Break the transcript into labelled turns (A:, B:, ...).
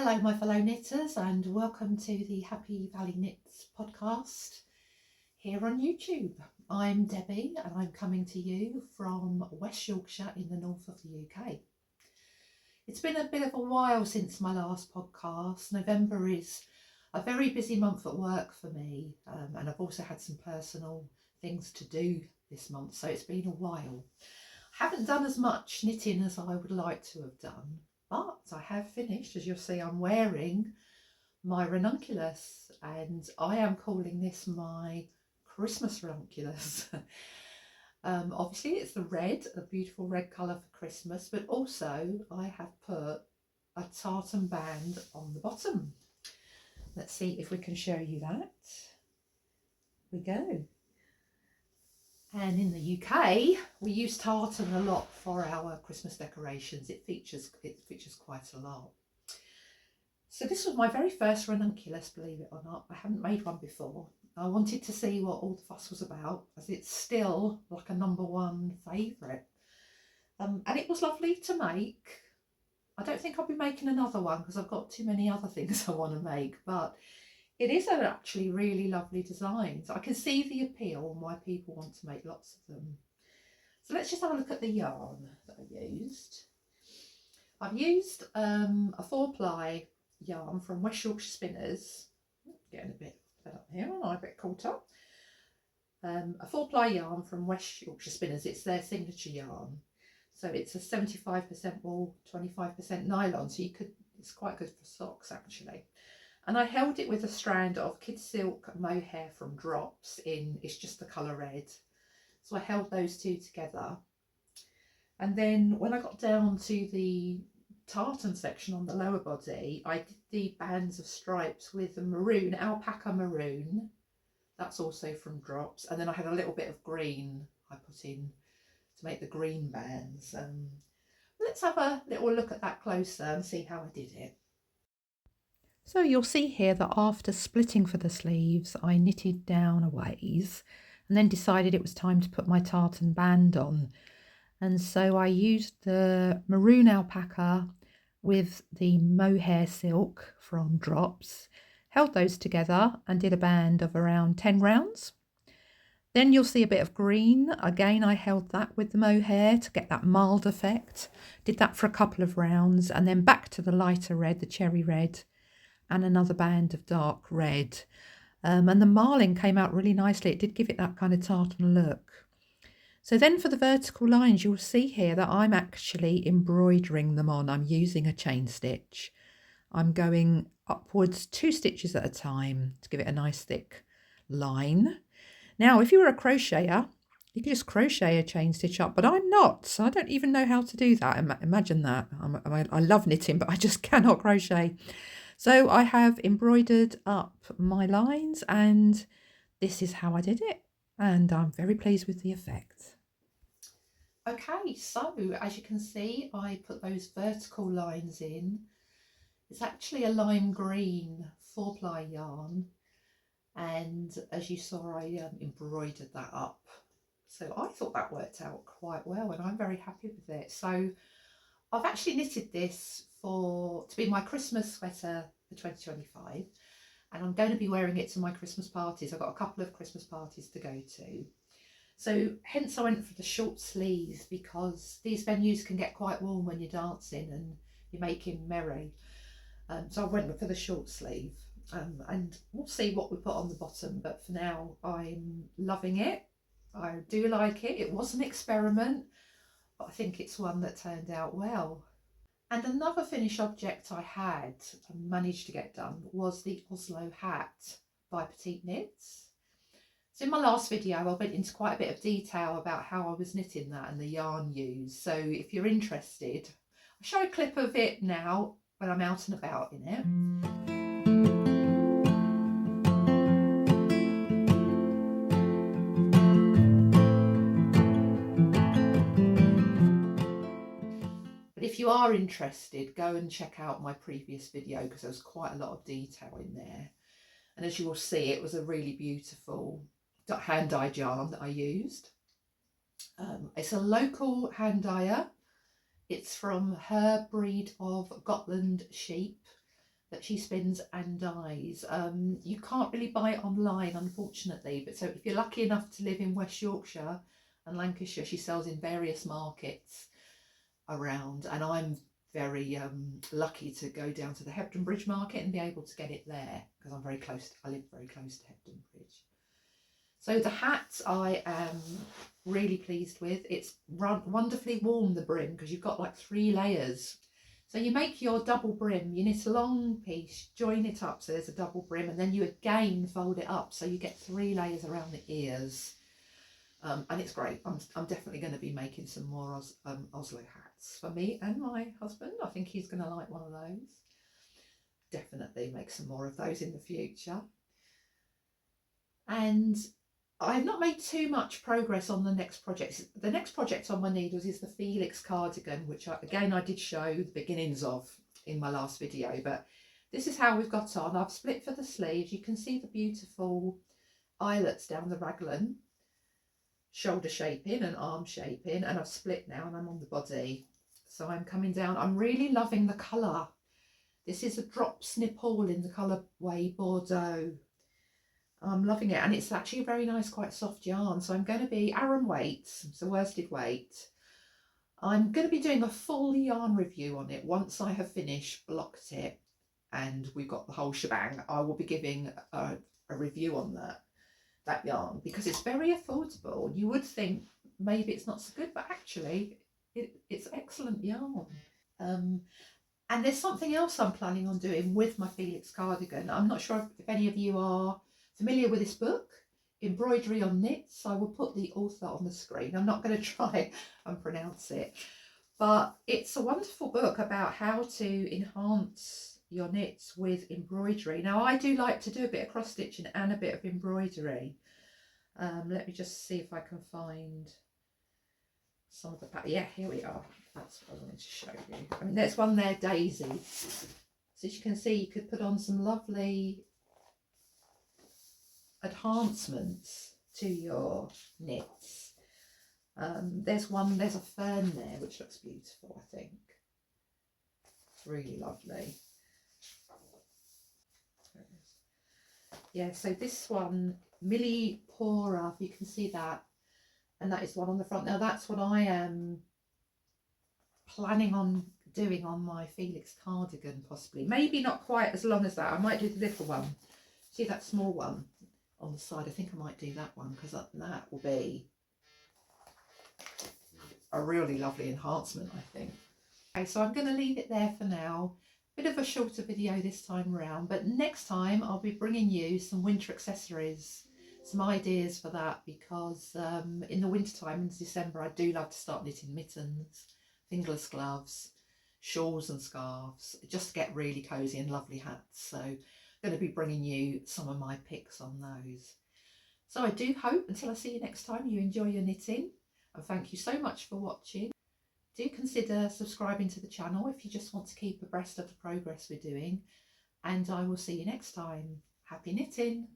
A: Hello my fellow knitters, and welcome to the Happy Valley Knits podcast here on YouTube. I'm Debbie and I'm coming to you from West Yorkshire in the north of the UK. It's been a bit of a while since my last podcast. November is a very busy month at work for me, and I've also had some personal things to do this month, so it's been a while. I haven't done as much knitting as I would like to have done, but I have finished. As you'll see, I'm wearing my Ranunculus, and I am calling this my Christmas Ranunculus. Obviously it's the red, a beautiful red colour for Christmas, but also I have put a tartan band on the bottom. Let's see if we can show you that. Here we go. And in the UK, we use tartan a lot for our Christmas decorations. It features quite a lot. So this was my very first Ranunculus, believe it or not. I haven't made one before. I wanted to see what all the fuss was about, as it's still like a #1 favourite. And it was lovely to make. I don't think I'll be making another one because I've got too many other things I want to make, but it is an actually really lovely design. So I can see the appeal and why people want to make lots of them. So let's just have a look at the yarn that I used. I've used a 4-ply yarn from West Yorkshire Spinners. Getting a bit fed up here, aren't I? A bit caught up. A 4-ply yarn from West Yorkshire Spinners. It's their signature yarn. So it's a 75% wool, 25% nylon. So it's quite good for socks actually. And I held it with a strand of kid silk mohair from Drops in, it's just the colour red. So I held those two together. And then when I got down to the tartan section on the lower body, I did the bands of stripes with the maroon, alpaca maroon. That's also from Drops. And then I had a little bit of green I put in to make the green bands. Let's have a little look at that closer and see how I did it. So you'll see here that after splitting for the sleeves, I knitted down a ways and then decided it was time to put my tartan band on. And so I used the maroon alpaca with the mohair silk from Drops, held those together and did a band of around 10 rounds. Then you'll see a bit of green. Again, I held that with the mohair to get that mild effect. Did that for a couple of rounds and then back to the lighter red, the cherry red, and another band of dark red. And the marling came out really nicely. It did give it that kind of tartan look. So then for the vertical lines, you'll see here that I'm actually embroidering them on. I'm using a chain stitch. I'm going upwards 2 stitches at a time to give it a nice thick line. Now, if you were a crocheter, you could just crochet a chain stitch up, but I'm not. So I don't even know how to do that. Imagine that. I love knitting, but I just cannot crochet. So I have embroidered up my lines, and this is how I did it. And I'm very pleased with the effect. Okay, so as you can see, I put those vertical lines in. It's actually a lime green 4-ply yarn. And as you saw, I embroidered that up. So I thought that worked out quite well, and I'm very happy with it. So I've actually knitted this to be my Christmas sweater for 2025, and I'm going to be wearing it to my Christmas parties. I've got a couple of Christmas parties to go to. So hence I went for the short sleeves, because these venues can get quite warm when you're dancing and you're making merry. So I went for the short sleeve, and we'll see what we put on the bottom, but for now I'm loving it. I do like it. It was an experiment, but I think it's one that turned out well. And another finished object I had managed to get done was the Oslo Hat by Petite knits. So in my last video I went into quite a bit of detail about how I was knitting that and the yarn used. So if you're interested, I'll show a clip of it now when I'm out and about in it. If you are interested, go and check out my previous video, because there's quite a lot of detail in there. And as you will see, it was a really beautiful hand-dyed yarn that I used. It's a local hand dyer. It's from her breed of Gotland sheep. that she spins and dyes. You can't really buy it online, unfortunately, but so if you're lucky enough to live in West Yorkshire and Lancashire, she sells in various markets around, and I'm very lucky to go down to the Hebden Bridge market and be able to get it there because I live very close to Hebden Bridge. So the hat I am really pleased with. It's wonderfully warm, the brim, because you've got like 3 layers. So you make your double brim, you knit a long piece, join it up so there's a double brim, and then you again fold it up so you get 3 layers around the ears. And it's great. I'm definitely going to be making some more Oslo hats for me and my husband. I think he's going to like one of those. Definitely make some more of those in the future. And I've not made too much progress on the next project. The next project on my needles is the Felix Cardigan, which I did show the beginnings of in my last video, but this is how we've got on. I've split for the sleeves. You can see the beautiful eyelets down the raglan, shoulder shaping and arm shaping, and I've split now and I'm on the body. So I'm coming down. I'm really loving the colour. This is a drop Snipall in the colour way Bordeaux. I'm loving it, and it's actually a very nice, quite soft yarn. So I'm going to be Aran weight, so worsted weight. I'm going to be doing a full yarn review on it once I have finished, blocked it, and we've got the whole shebang. I will be giving a review on that yarn because it's very affordable. You would think maybe it's not so good, but actually it's excellent yarn. And there's something else I'm planning on doing with my Felix Cardigan. I'm not sure if any of you are familiar with this book, Embroidery on Knits. I will put the author on the screen. I'm not going to try and pronounce it, but it's a wonderful book about how to enhance your knits with embroidery. Now, I do like to do a bit of cross stitching and a bit of embroidery. Let me just see if I can find some of the yeah, here we are. That's what I wanted to show you. I mean, there's one there, Daisy. So as you can see, you could put on some lovely enhancements to your knits. There's a fern there which looks beautiful, I think. It's really lovely. Yeah, so this one, Millie Pora, if you can see that, and that is one on the front. Now that's what I am planning on doing on my Felix Cardigan, possibly. Maybe not quite as long as that. I might do the little one. See that small one on the side? I think I might do that one because that will be a really lovely enhancement, I think. Okay, so I'm going to leave it there for now. Bit of a shorter video this time around, but next time I'll be bringing you some winter accessories, some ideas for that, because in the winter time, in December, I do love to start knitting mittens, fingerless gloves, shawls and scarves, just to get really cosy and lovely hats. So I'm going to be bringing you some of my picks on those. So I do hope, until I see you next time, you enjoy your knitting, and thank you so much for watching. Do consider subscribing to the channel if you just want to keep abreast of the progress we're doing, and I will see you next time. Happy knitting!